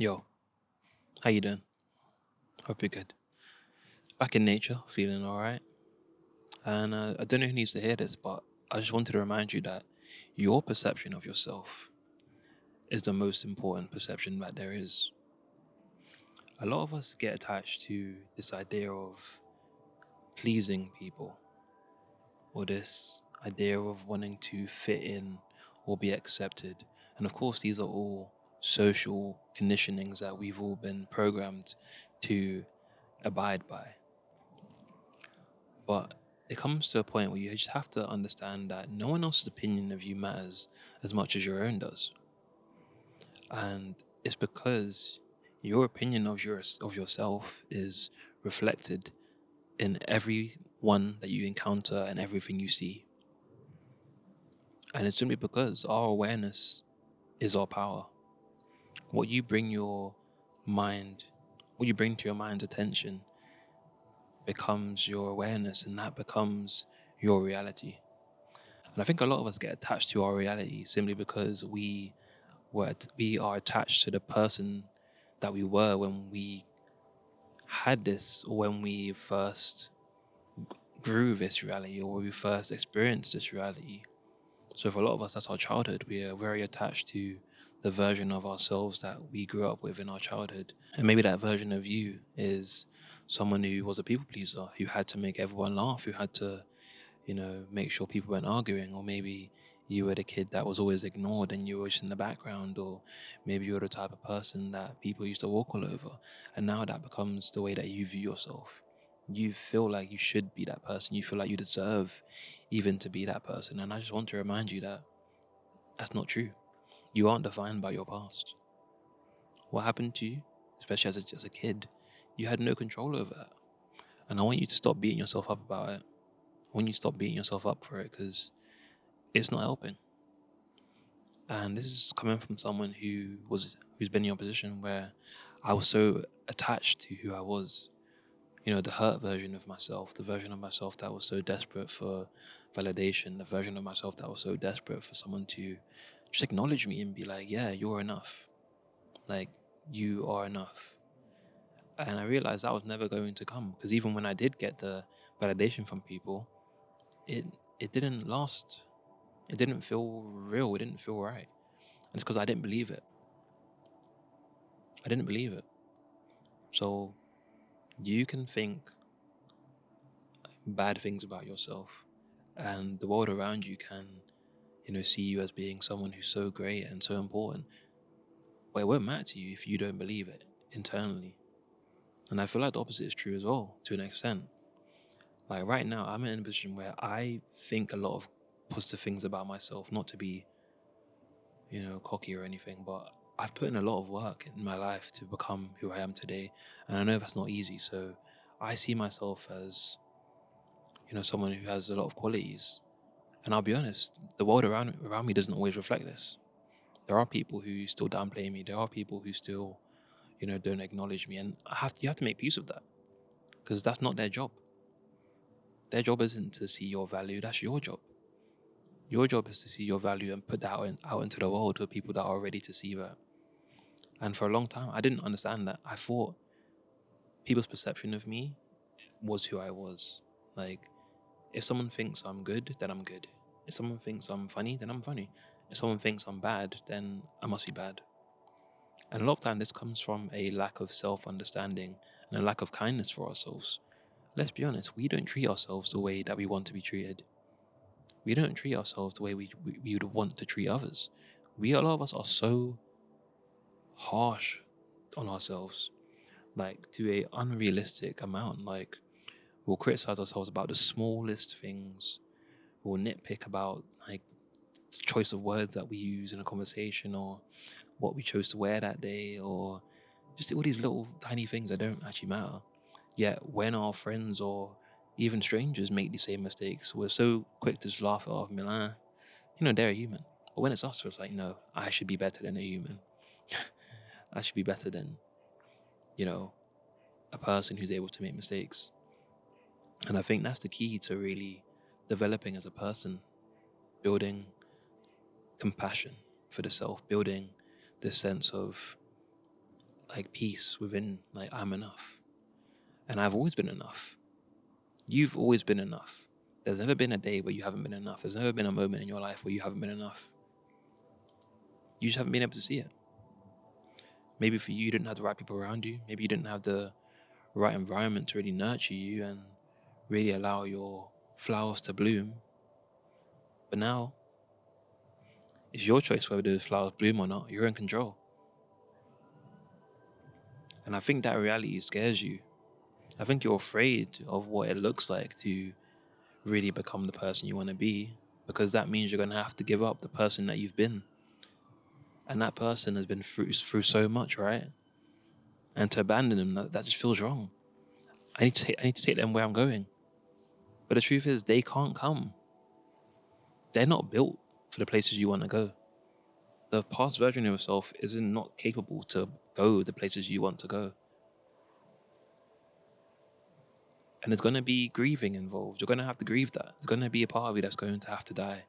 Yo, how you doing? Hope you're good. Back in nature, feeling alright. And I don't know who needs to hear this, but I just wanted to remind you that your perception of yourself is the most important perception that there is. A lot of us get attached to this idea of pleasing people, or this idea of wanting to fit in or be accepted. And of course, these are all social conditionings that we've all been programmed to abide by. But it comes to a point where you just have to understand that no one else's opinion of you matters as much as your own does. And it's because your opinion of yourself is reflected in everyone that you encounter and everything you see. And it's simply because our awareness is our power. What you bring your mind, what you bring to your mind's attention becomes your awareness, and that becomes your reality. And I think a lot of us get attached to our reality simply because we are attached to the person that we were when we had this, or when we first grew this reality, or when we first experienced this reality. So for a lot of us, that's our childhood. We are very attached to the version of ourselves that we grew up with in our childhood. And maybe that version of you is someone who was a people pleaser, who had to make everyone laugh, who had to make sure people weren't arguing. Or maybe you were the kid that was always ignored and you were just in the background. Or maybe you're the type of person that people used to walk all over. And now that becomes the way that you view yourself. You feel like you should be that person. You feel like you deserve even to be that person. And I just want to remind you that that's not true. You aren't defined by your past. What happened to you, especially as a kid, you had no control over that. And I want you to stop beating yourself up about it. I want you to stop beating yourself up for it, because it's not helping. And this is coming from someone who's been in your position, where I was so attached to who I was. The hurt version of myself, the version of myself that was so desperate for validation, the version of myself that was so desperate for someone to just acknowledge me and be like, yeah, you're enough. Like, you are enough. And I realized that was never going to come, because even when I did get the validation from people, it it didn't last. It didn't feel real. It didn't feel right. And it's because I didn't believe it. I didn't believe it. So you can think bad things about yourself, and the world around you can, see you as being someone who's so great and so important. But it won't matter to you if you don't believe it internally. And I feel like the opposite is true as well, to an extent. Like right now, I'm in a position where I think a lot of positive things about myself, not to be, cocky or anything, but I've put in a lot of work in my life to become who I am today. And I know that's not easy. So I see myself as, someone who has a lot of qualities. And I'll be honest, the world around me doesn't always reflect this. There are people who still downplay me. There are people who still, don't acknowledge me. And you have to make peace with that, because that's not their job. Their job isn't to see your value. That's your job. Your job is to see your value and put that out into the world for people that are ready to see that. And for a long time, I didn't understand that. I thought people's perception of me was who I was. Like, if someone thinks I'm good, then I'm good. If someone thinks I'm funny, then I'm funny. If someone thinks I'm bad, then I must be bad. And a lot of time, this comes from a lack of self-understanding and a lack of kindness for ourselves. Let's be honest, we don't treat ourselves the way that we want to be treated. We don't treat ourselves the way we would want to treat others. A lot of us are so harsh on ourselves, like to a unrealistic amount. Like, we'll criticize ourselves about the smallest things. We'll nitpick about like the choice of words that we use in a conversation, or what we chose to wear that day, or just all these little tiny things that don't actually matter. Yet when our friends or even strangers make these same mistakes, we're so quick to just laugh it off and be like, they're a human. But when it's us, it's like, no, I should be better than a human. I should be better than, you know, a person who's able to make mistakes. And I think that's the key to really developing as a person, building compassion for the self, building this sense of like peace within, like, I'm enough. And I've always been enough. You've always been enough. There's never been a day where you haven't been enough. There's never been a moment in your life where you haven't been enough. You just haven't been able to see it. Maybe for you, you didn't have the right people around you. Maybe you didn't have the right environment to really nurture you and really allow your flowers to bloom. But now, it's your choice whether those flowers bloom or not. You're in control. And I think that reality scares you. I think you're afraid of what it looks like to really become the person you want to be, because that means you're going to have to give up the person that you've been. And that person has been through so much, right? And to abandon them, that just feels wrong. I need to take them where I'm going. But the truth is, they can't come. They're not built for the places you want to go. The past version of yourself is not capable to go the places you want to go. And there's going to be grieving involved. You're going to have to grieve that. There's going to be a part of you that's going to have to die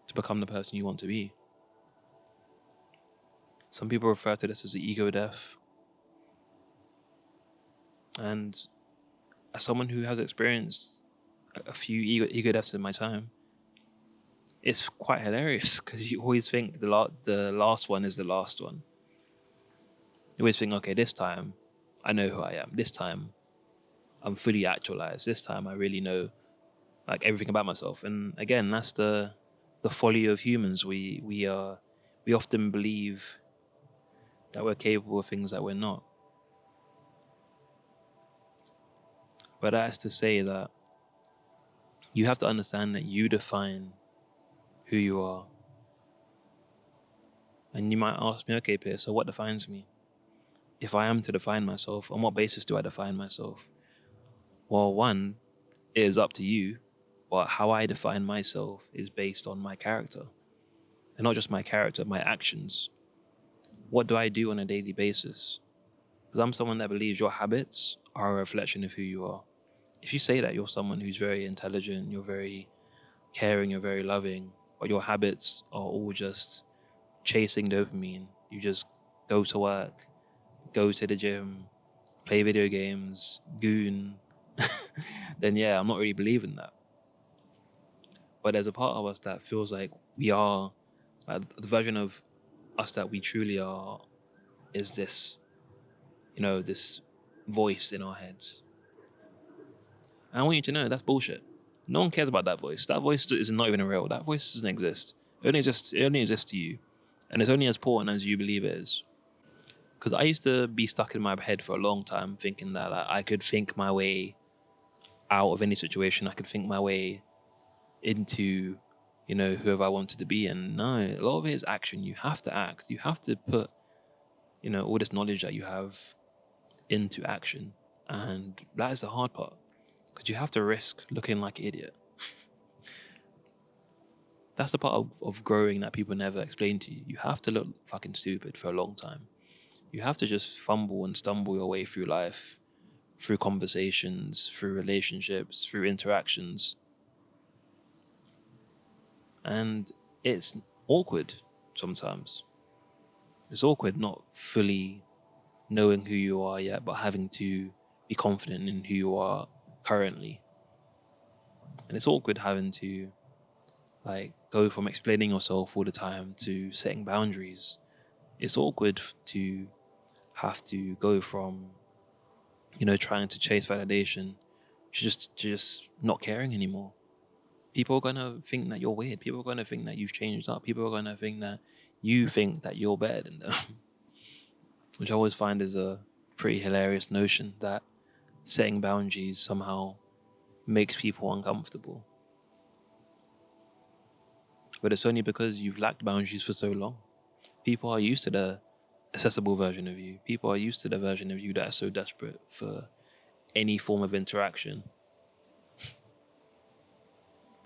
to become the person you want to be. Some people refer to this as the ego death. And as someone who has experienced a few ego deaths in my time, it's quite hilarious because you always think the last one is the last one. You always think, okay, this time I know who I am. This time I'm fully actualized. This time I really know like everything about myself. And again, that's the folly of humans. We often believe that we're capable of things that we're not. But that's to say that you have to understand that you define who you are. And you might ask me, okay, Pierce, so what defines me? If I am to define myself, on what basis do I define myself? Well, one, it is up to you, but how I define myself is based on my character. And not just my character, my actions. What do I do on a daily basis? Because I'm someone that believes your habits are a reflection of who you are. If you say that you're someone who's very intelligent, you're very caring, you're very loving, but your habits are all just chasing dopamine, you just go to work, go to the gym, play video games, goon, then yeah, I'm not really believing that. But there's a part of us that feels like we are, the version of us that we truly are is this, this voice in our heads. And I want you to know that's bullshit. No one cares about that voice. That voice is not even real. That voice doesn't exist. It only exists to you. And it's only as important as you believe it is. Because I used to be stuck in my head for a long time thinking that I could think my way out of any situation. I could think my way into, whoever I wanted to be. And no, a lot of it is action. You have to act. You have to put, all this knowledge that you have into action. And that is the hard part. Because you have to risk looking like an idiot. That's the part of growing that people never explain to you. You have to look fucking stupid for a long time. You have to just fumble and stumble your way through life, through conversations, through relationships, through interactions. And it's awkward sometimes. It's awkward not fully knowing who you are yet, but having to be confident in who you are currently. And it's awkward having to go from explaining yourself all the time to setting boundaries. It's awkward to have to go from, trying to chase validation to just not caring anymore. People are gonna think that you're weird. People are gonna think that you've changed up. People are gonna think that you think that you're better than them. Which I always find is a pretty hilarious notion that setting boundaries somehow makes people uncomfortable. But it's only because you've lacked boundaries for so long. People are used to the accessible version of you. People are used to the version of you that is so desperate for any form of interaction.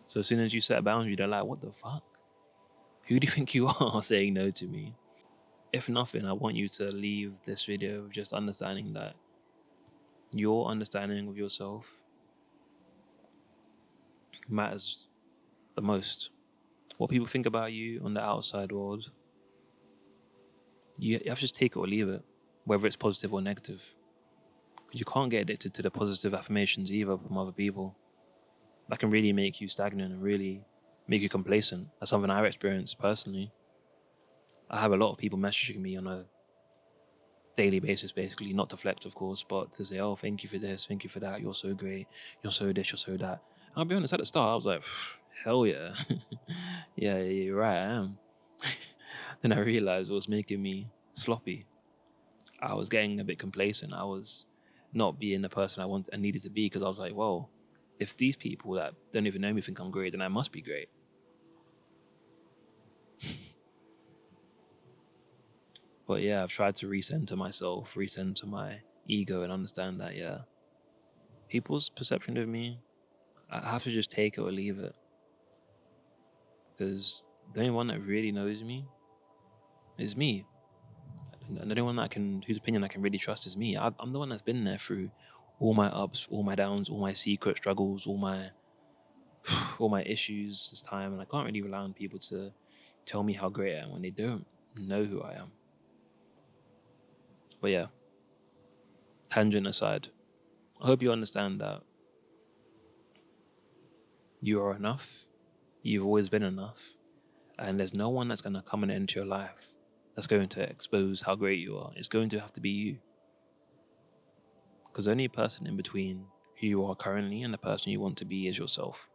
So as soon as you set a boundary, they're like, what the fuck? Who do you think you are saying no to me? If nothing, I want you to leave this video with just understanding that your understanding of yourself matters the most. What people think about you on the outside world, you have to just take it or leave it. whether it's positive or negative. Because you can't get addicted to the positive affirmations either from other people. That can really make you stagnant and really make you complacent. That's something I've experienced personally. I have a lot of people messaging me on a daily basis, basically, not to flex, of course, but to say, oh, thank you for this, thank you for that, you're so great, you're so this, you're so that. And I'll be honest, at the start, I was like, hell yeah. Yeah, you're right, I am. Then I realized it was making me sloppy. I was getting a bit complacent. I was not being the person I needed to be, because I was like, well, if these people that don't even know me think I'm great, then I must be great. But yeah, I've tried to recenter myself, recenter my ego, and understand that, yeah, people's perception of me, I have to just take it or leave it. Because the only one that really knows me is me. And the only one whose opinion I can really trust is me. I'm the one that's been there through all my ups, all my downs, all my secret struggles, all my issues this time, and I can't really rely on people to tell me how great I am when they don't know who I am. But yeah, tangent aside, I hope you understand that you are enough. You've always been enough. And there's no one that's going to come and enter your life that's going to expose how great you are. It's going to have to be you. Because the only person in between who you are currently and the person you want to be is yourself.